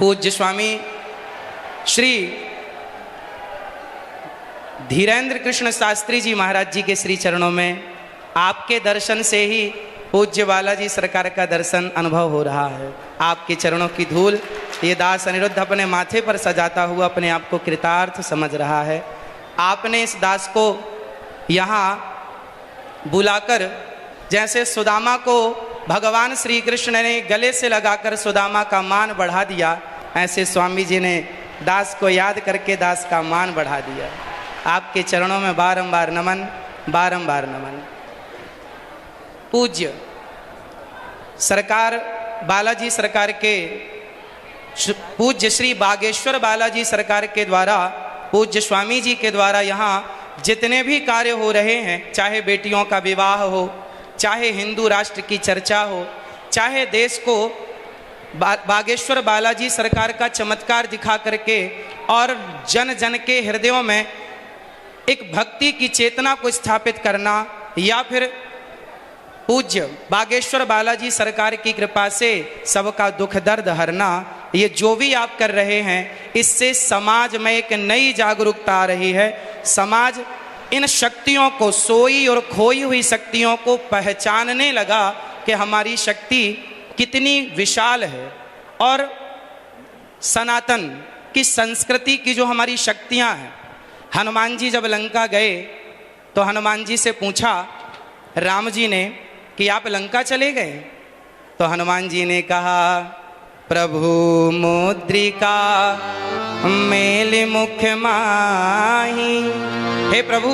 पूज्य स्वामी श्री धीरेन्द्र कृष्ण शास्त्री जी महाराज जी के श्री चरणों में आपके दर्शन से ही पूज्य बालाजी सरकार का दर्शन अनुभव हो रहा है। आपके चरणों की धूल ये दास अनिरुद्ध अपने माथे पर सजाता हुआ अपने आप को कृतार्थ समझ रहा है। आपने इस दास को यहाँ बुलाकर, जैसे सुदामा को भगवान श्री कृष्ण ने गले से लगाकर सुदामा का मान बढ़ा दिया, ऐसे स्वामी जी ने दास को याद करके दास का मान बढ़ा दिया। आपके चरणों में बारंबार नमन, बारंबार नमन। पूज्य सरकार बालाजी सरकार के पूज्य श्री बागेश्वर बालाजी सरकार के द्वारा, पूज्य स्वामी जी के द्वारा यहाँ जितने भी कार्य हो रहे हैं, चाहे बेटियों का विवाह हो, चाहे हिंदू राष्ट्र की चर्चा हो, चाहे देश को बागेश्वर बालाजी सरकार का चमत्कार दिखा करके और जन जन के हृदयों में एक भक्ति की चेतना को स्थापित करना, या फिर पूज्य बागेश्वर बालाजी सरकार की कृपा से सबका दुख दर्द हरना, ये जो भी आप कर रहे हैं, इससे समाज में एक नई जागरूकता आ रही है। समाज इन शक्तियों को, सोई और खोई हुई शक्तियों को पहचानने लगा कि हमारी शक्ति कितनी विशाल है। और सनातन की संस्कृति की जो हमारी शक्तियां हैं, हनुमान जी जब लंका गए तो हनुमान जी से पूछा राम जी ने कि आप लंका चले गए? तो हनुमान जी ने कहा, प्रभु मुद्रिका मेल मुख माही। हे प्रभु,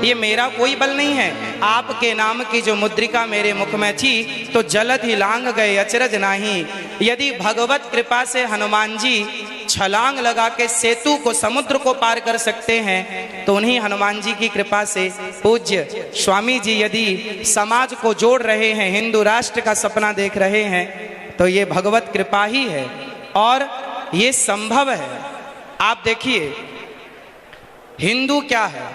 ये मेरा कोई बल नहीं है, आपके नाम की जो मुद्रिका मेरे मुख में थी तो जलद ही लांग गए, अचरज नाही। यदि भगवत कृपा से हनुमान जी छलांग लगा के सेतु को, समुद्र को पार कर सकते हैं, तो उन्हीं हनुमान जी की कृपा से पूज्य स्वामी जी यदि समाज को जोड़ रहे हैं, हिंदू राष्ट्र का सपना देख रहे हैं, तो ये भगवत कृपा ही है और ये संभव है। आप देखिए, हिंदू क्या है,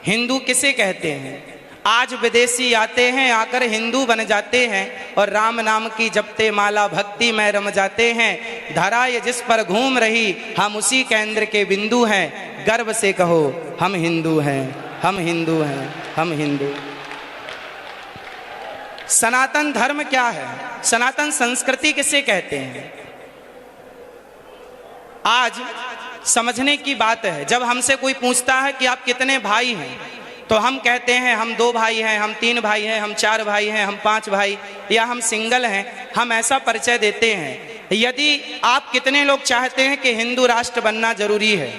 हिंदू किसे कहते हैं? आज विदेशी आते हैं, आकर हिंदू बन जाते हैं और राम नाम की जपते माला भक्ति में रम जाते हैं। धरा ये जिस पर घूम रही, हम उसी केंद्र के बिंदु हैं। गर्व से कहो हम हिंदू हैं, हम हिंदू हैं, हम हिंदू। सनातन धर्म क्या है? सनातन संस्कृति किसे कहते हैं? आज समझने की बात है। जब हमसे कोई पूछता है कि आप कितने भाई हैं, तो हम कहते हैं हम 2 भाई हैं, हम 3 भाई हैं, हम 4 भाई हैं, हम 5 भाई, या हम सिंगल हैं। हम ऐसा परिचय देते हैं। यदि आप कितने लोग चाहते हैं कि हिंदू राष्ट्र बनना जरूरी है,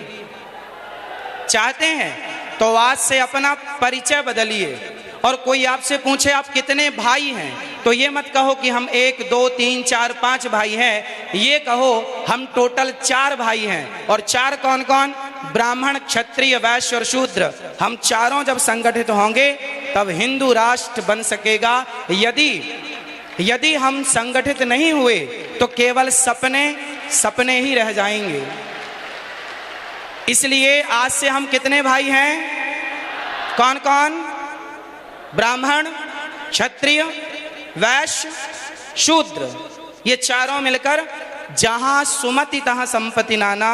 चाहते हैं, तो आज से अपना परिचय बदलिए। और कोई आपसे पूछे आप कितने भाई हैं, तो ये मत कहो कि हम 1 2 3 4 5 भाई हैं, ये कहो हम टोटल 4 भाई हैं। और 4 कौन कौन? ब्राह्मण, क्षत्रिय, वैश्य और शूद्र। हम चारों जब संगठित होंगे तब हिंदू राष्ट्र बन सकेगा। यदि हम संगठित नहीं हुए तो केवल सपने ही रह जाएंगे। इसलिए आज से हम कितने भाई हैं? कौन कौन? ब्राह्मण, क्षत्रिय, वैश्य, शूद्र। ये चारों मिलकर जहां सुमति तहां संपत्ति नाना,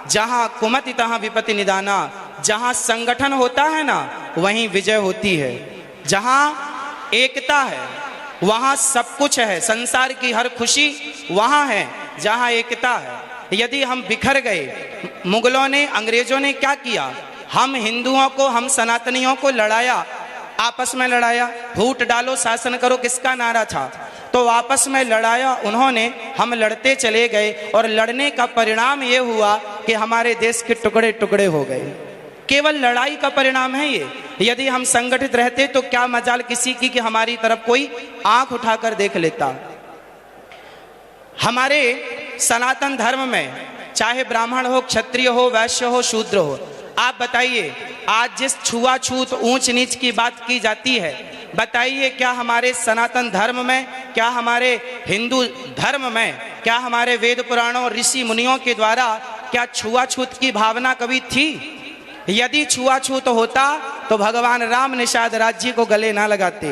जहां कुमति तहां विपत्ति निदाना। जहां संगठन होता है ना, वहीं विजय होती है। जहां एकता है वहां सब कुछ है। संसार की हर खुशी वहां है जहां एकता है। यदि हम बिखर गए, मुगलों ने, अंग्रेजों ने क्या किया? हम हिंदुओं को, हम सनातनियों को लड़ाया, आपस में लड़ाया। फूट डालो शासन करो किसका नारा था? तो आपस में लड़ाया उन्होंने, हम लड़ते चले गए और लड़ने का परिणाम ये हुआ कि हमारे देश के टुकड़े टुकड़े हो गए। केवल लड़ाई का परिणाम है ये। यदि हम संगठित रहते तो क्या मजाल किसी की कि हमारी तरफ कोई आंख उठाकर देख लेता। हमारे सनातन धर्म में चाहे ब्राह्मण हो, क्षत्रिय हो, वैश्य हो, शूद्र हो, आप बताइए, आज जिस छुआछूत, ऊंच नीच की बात की जाती है, बताइए क्या हमारे सनातन धर्म में, क्या हमारे हिंदू धर्म में, क्या हमारे वेद पुराणों और ऋषि मुनियों के द्वारा क्या छुआछूत की भावना कभी थी? यदि छुआछूत होता तो भगवान राम निषाद राज्य को गले ना लगाते।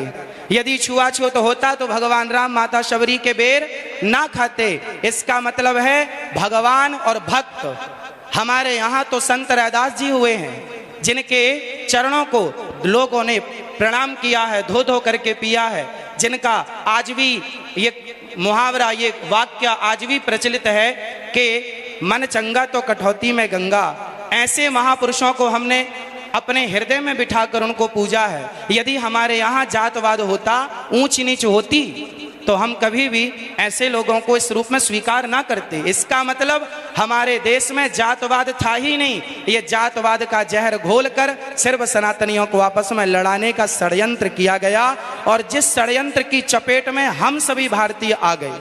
यदि छुआछूत होता तो भगवान राम माता शबरी के बेर ना खाते। इसका मतलब है भगवान और भक्त हमारे यहाँ तो संत रैदास जी हुए हैं, जिनके चरणों को लोगों ने प्रणाम किया है, धो धो करके पिया है, जिनका आज भी ये मुहावरा, ये वाक्य आज भी प्रचलित है कि मन चंगा तो कठौती में गंगा। ऐसे महापुरुषों को हमने अपने हृदय में बिठाकर उनको पूजा है। यदि हमारे यहाँ जातवाद होता, ऊंच नीच होती, तो हम कभी भी ऐसे लोगों को इस रूप में स्वीकार ना करते। इसका मतलब हमारे देश में जातवाद था ही नहीं। ये जातवाद का जहर घोलकर सिर्फ सनातनियों को आपस में लड़ाने का षड्यंत्र किया गया, और जिस षड्यंत्र की चपेट में हम सभी भारतीय आ गए,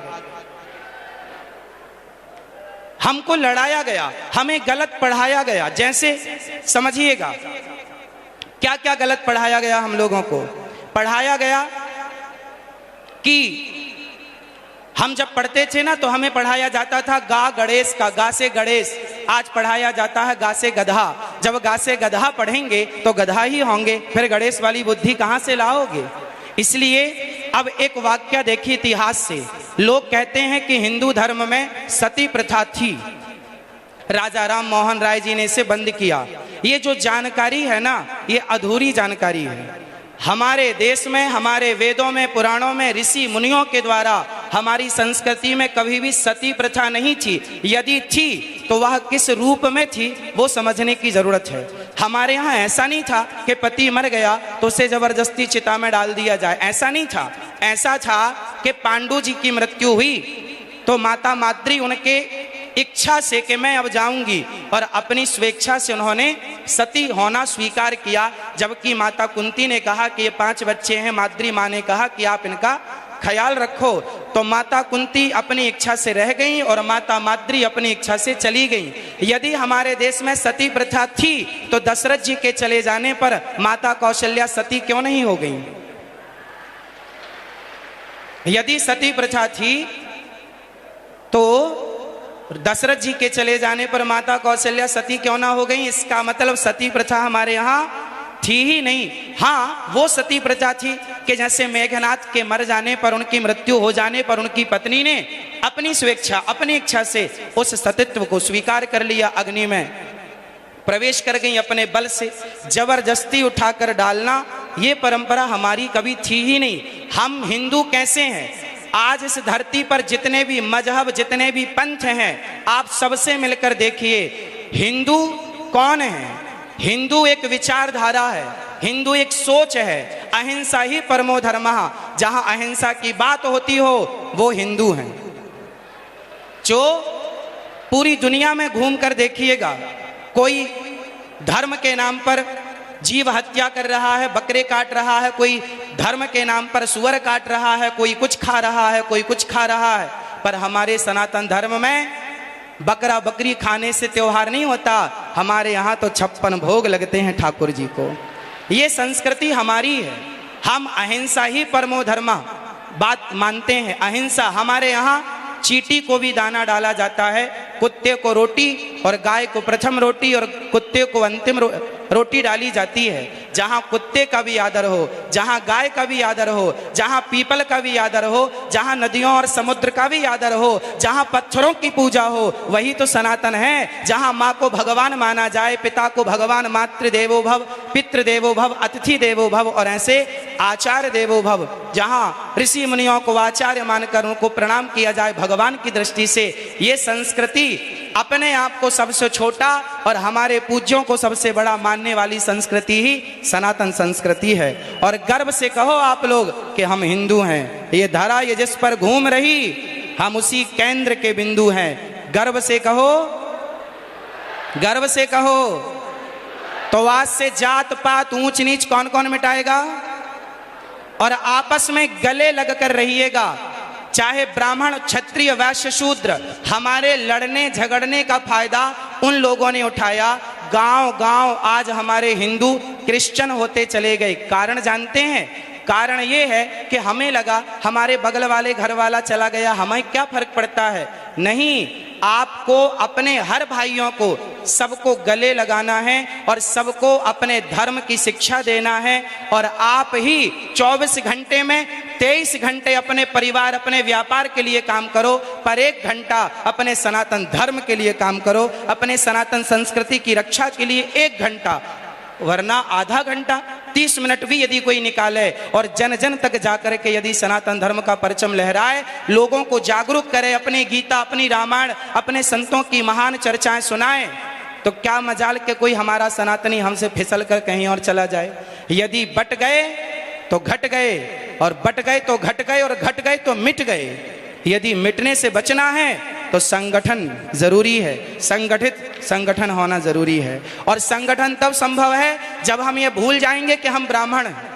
हमको लड़ाया गया, हमें गलत पढ़ाया गया। जैसे समझिएगा क्या क्या गलत पढ़ाया गया। हम लोगों को पढ़ाया गया कि हम जब पढ़ते थे ना तो हमें पढ़ाया जाता था गा गणेश का, गा से गणेश। आज पढ़ाया जाता है गा से गधा। जब गा से गधा पढ़ेंगे तो गधा ही होंगे, फिर गणेश वाली बुद्धि कहां से लाओगे। इसलिए अब एक वाक्य देखिए इतिहास से। लोग कहते हैं कि हिंदू धर्म में सती प्रथा थी, राजा राम मोहन राय जी ने इसे बंद किया। ये जो जानकारी है ना, ये अधूरी जानकारी है। हमारे देश में, हमारे वेदों में, पुराणों में, ऋषि मुनियों के द्वारा हमारी संस्कृति में कभी भी सती प्रथा नहीं थी। यदि थी तो वह किस रूप में थी, वो समझने की जरूरत है। हमारे यहाँ ऐसा नहीं था कि पति मर गया तो उसे जबरदस्ती चिता में डाल दिया जाए, ऐसा नहीं था। ऐसा था कि पांडु जी की मृत्यु हुई तो माता माद्री उनके इच्छा से कि मैं अब जाऊंगी, और अपनी स्वेच्छा से उन्होंने सती होना स्वीकार किया। जबकि माता कुंती ने कहा कि ये 5 बच्चे हैं, माद्री माँ ने कहा कि आप इनका ख्याल रखो। तो माता कुंती अपनी इच्छा से रह गई और माता माद्री अपनी इच्छा से चली गई। यदि हमारे देश में सती प्रथा थी तो दशरथ जी के चले जाने पर माता कौशल्या सती क्यों नहीं हो गई। यदि सती प्रथा थी तो दशरथ जी के चले जाने पर माता कौशल्या सती क्यों ना हो गई। इसका मतलब सती प्रथा हमारे यहाँ थी ही नहीं। हाँ, वो सती प्रथा थी कि जैसे मेघनाथ के मर जाने पर, उनकी मृत्यु हो जाने पर उनकी पत्नी ने अपनी स्वेच्छा, अपनी इच्छा से उस सतीत्व को स्वीकार कर लिया, अग्नि में प्रवेश कर गई अपने बल से। जबरदस्ती उठाकर डालना ये परंपरा हमारी कभी थी ही नहीं। हम हिंदू कैसे हैं? आज इस धरती पर जितने भी मजहब, जितने भी पंथ हैं, आप सबसे मिलकर देखिए हिंदू कौन है। हिंदू एक विचारधारा है, हिंदू एक सोच है। अहिंसा ही परमो धर्मः, जहां अहिंसा की बात होती हो वो हिंदू हैं। जो पूरी दुनिया में घूम कर देखिएगा, कोई धर्म के नाम पर जीव हत्या कर रहा है, बकरे काट रहा है, कोई धर्म के नाम पर सुअर काट रहा है, कोई कुछ खा रहा है, कोई कुछ खा रहा है। पर हमारे सनातन धर्म में बकरा बकरी खाने से त्योहार नहीं होता। हमारे यहाँ तो 56 भोग लगते हैं ठाकुर जी को। ये संस्कृति हमारी है। हम अहिंसा ही परमो धर्मः बात मानते हैं। अहिंसा हमारे यहाँ चींटी को भी दाना डाला जाता है, कुत्ते को रोटी और गाय को प्रथम रोटी और कुत्ते को अंतिम रोटी डाली जाती है। जहाँ कुत्ते का भी आदर हो, जहाँ गाय का भी आदर हो, जहाँ पीपल का भी आदर हो, जहाँ नदियों और समुद्र का भी आदर हो, जहाँ पत्थरों की पूजा हो, वही तो सनातन है। जहाँ माँ को भगवान माना जाए, पिता को भगवान, मातृ देवो भव, पितृ देवो भव, अतिथि देवो भव, और ऐसे आचार्य देवो भव। जहाँ ऋषि मुनियों को आचार्य मानकर उनको प्रणाम किया जाए भगवान की दृष्टि से। ये संस्कृति अपने आप को सबसे छोटा और हमारे पूज्यों को सबसे बड़ा मानने वाली संस्कृति ही सनातन संस्कृति है। और गर्व से कहो आप लोग कि हम हिंदू हैं। ये धरा ये जिस पर घूम रही, हम उसी केंद्र के बिंदु हैं। गर्व से कहो, गर्व से कहो। तो आज से जात पात ऊंच नीच कौन कौन मिटाएगा? और आपस में गले लगकर रहिएगा। चाहे ब्राह्मण, क्षत्रिय, वैश्य, शूद्र, हमारे लड़ने झगड़ने का फायदा उन लोगों ने उठाया। गांव गांव आज हमारे हिंदू क्रिश्चियन होते चले गए। कारण जानते हैं? कारण ये है कि हमें लगा हमारे बगल वाले घर वाला चला गया, हमें क्या फर्क पड़ता है। नहीं, आपको अपने हर भाइयों को सबको गले लगाना है और सबको अपने धर्म की शिक्षा देना है। और आप ही 24 घंटे में 23 घंटे अपने परिवार अपने व्यापार के लिए काम करो, पर 1 घंटा अपने सनातन धर्म के लिए काम करो, अपने सनातन संस्कृति की रक्षा के लिए 1 घंटा, वरना आधा घंटा 30 मिनट भी यदि कोई निकाले और जन जन तक जाकर के यदि सनातन धर्म का परचम लहराए, लोगों को जागरूक करे, अपनी गीता अपनी रामायण अपने संतों की महान चर्चाएं सुनाए, तो क्या मजाल के कोई हमारा सनातनी हमसे फिसल कर कहीं और चला जाए। यदि बट गए तो घट गए, और बट गए तो घट गए, और घट गए तो मिट गए। यदि मिटने से बचना है तो संगठन जरूरी है, संगठित संगठन होना जरूरी है। और संगठन तब संभव है जब हम ये भूल जाएंगे कि हम ब्राह्मण हैं।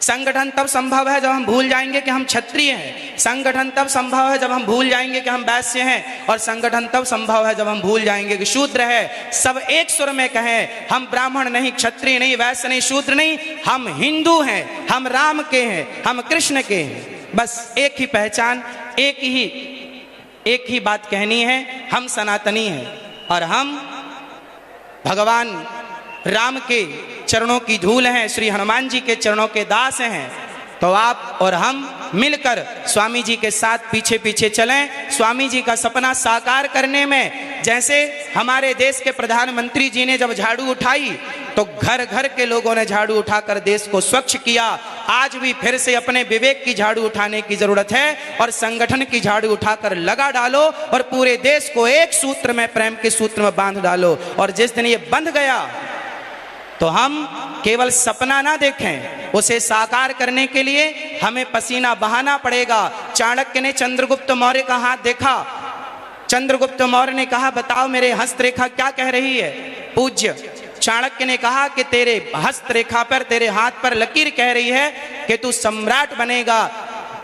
संगठन तब संभव है जब हम भूल जाएंगे कि हम क्षत्रिय हैं। संगठन तब संभव है जब हम भूल जाएंगे कि हम वैश्य हैं। और संगठन तब संभव है जब हम भूल जाएंगे कि शूद्र है। सब एक सुर में कहें, हम ब्राह्मण नहीं, क्षत्रिय नहीं, वैश्य नहीं, शूद्र नहीं, हम हिंदू हैं, हम राम के हैं, हम कृष्ण के हैं। बस एक ही पहचान, एक ही बात कहनी है, हम सनातनी हैं और हम भगवान राम के चरणों की धूल हैं, श्री हनुमान जी के चरणों के दास हैं। तो आप और हम मिलकर स्वामी जी के साथ पीछे पीछे चलें, स्वामी जी का सपना साकार करने में। जैसे हमारे देश के प्रधानमंत्री जी ने जब झाड़ू उठाई तो घर घर के लोगों ने झाड़ू उठाकर देश को स्वच्छ किया। आज भी फिर से अपने विवेक की झाड़ू उठाने की जरूरत है और संगठन की झाड़ू उठाकर लगा डालो और पूरे देश को एक सूत्र में, प्रेम के सूत्र में बांध डालो। और जिस दिन ये बंध गया तो हम केवल सपना ना देखें, उसे साकार करने के लिए हमें पसीना बहाना पड़ेगा। चाणक्य ने चंद्रगुप्त मौर्य का हाथ देखा। चंद्रगुप्त मौर्य ने कहा, बताओ मेरे हस्तरेखा क्या कह रही है। पूज्य चाणक्य ने कहा कि तेरे हस्तरेखा पर, तेरे हाथ पर लकीर कह रही है कि तू सम्राट बनेगा।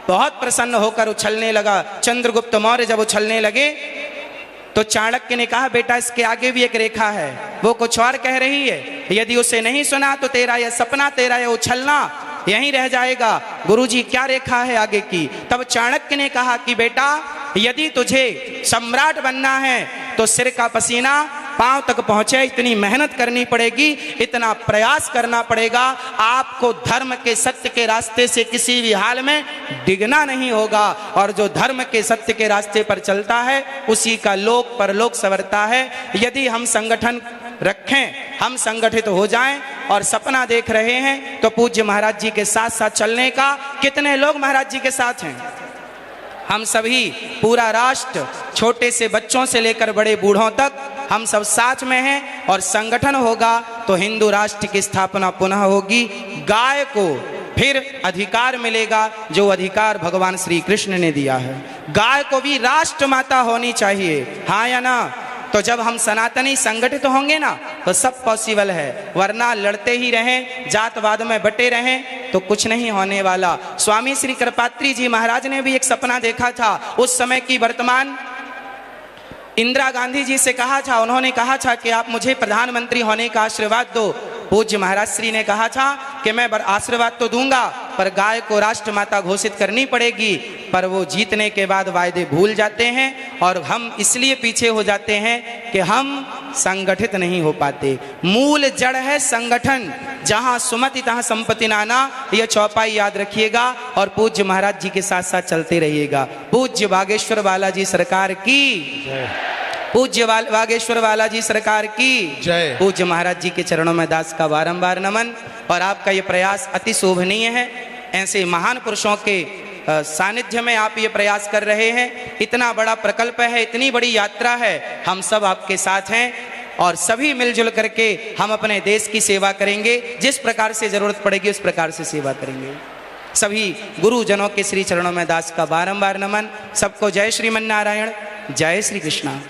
बहुत प्रसन्न होकर उछलने लगा। चंद्रगुप्त मौर्य जब उछलने लगे तो चाणक्य ने कहा, बेटा इसके आगे भी एक रेखा है, वो कुछ और कह रही है। यदि उसे नहीं सुना तो तेरा यह सपना, तेरा यह उछलना यहीं रह जाएगा। गुरुजी क्या रेखा है आगे की? तब चाणक्य ने कहा कि बेटा यदि तुझे सम्राट बनना है तो सिर का पसीना पांव तक पहुंचे, इतनी मेहनत करनी पड़ेगी, इतना प्रयास करना पड़ेगा। आपको धर्म के सत्य के रास्ते से किसी भी हाल में डिगना नहीं होगा। और जो धर्म के सत्य के रास्ते पर चलता है उसी का लोक परलोक संवरता है। यदि हम संगठन रखें, हम संगठित हो जाएं और सपना देख रहे हैं तो पूज्य महाराज जी के साथ साथ चलने का। कितने लोग महाराज जी के साथ हैं? हम सभी, पूरा राष्ट्र, छोटे से बच्चों से लेकर बड़े बूढ़ों तक हम सब साथ में हैं। और संगठन होगा तो हिंदू राष्ट्र की स्थापना पुनः होगी। गाय को फिर अधिकार मिलेगा जो अधिकार भगवान श्री कृष्ण ने दिया है। गाय को भी राष्ट्र माता होनी चाहिए, हाँ या ना? तो जब हम सनातनी संगठित होंगे ना तो सब पॉसिबल है, वरना लड़ते ही रहें, जातवाद में बटे रहें तो कुछ नहीं होने वाला। स्वामी श्री कृपात्री जी महाराज ने भी एक सपना देखा था। उस समय की वर्तमान इंदिरा गांधी जी से कहा था, उन्होंने कहा था कि आप मुझे प्रधानमंत्री होने का आशीर्वाद दो। पूज्य महाराज श्री ने कहा था कि मैं आशीर्वाद तो दूंगा पर गाय को राष्ट्रमाता घोषित करनी पड़ेगी। पर वो जीतने के बाद वायदे भूल जाते हैं और हम इसलिए पीछे हो जाते हैं कि हम संगठित नहीं हो पाते। मूल जड़ है संगठन, जहां सुमति तहां संपत्ति नाना, यह चौपाई याद रखिएगा और पूज्य महाराज जी के साथ साथ चलते रहिएगा। पूज्य बागेश्वर बालाजी सरकार की, पूज्य बागेश्वर बालाजी सरकार की जय। पूज्य महाराज जी के चरणों में दास का बारंबार नमन। और आपका ये प्रयास अति शोभनीय है। ऐसे महान पुरुषों के सानिध्य में आप ये प्रयास कर रहे हैं। इतना बड़ा प्रकल्प है, इतनी बड़ी यात्रा है, हम सब आपके साथ हैं और सभी मिलजुल करके हम अपने देश की सेवा करेंगे। जिस प्रकार से जरूरत पड़ेगी उस प्रकार से सेवा करेंगे। सभी गुरुजनों के श्री चरणों में दास का बारंबार नमन। सबको जय श्रीमन नारायण, जय श्री कृष्णा।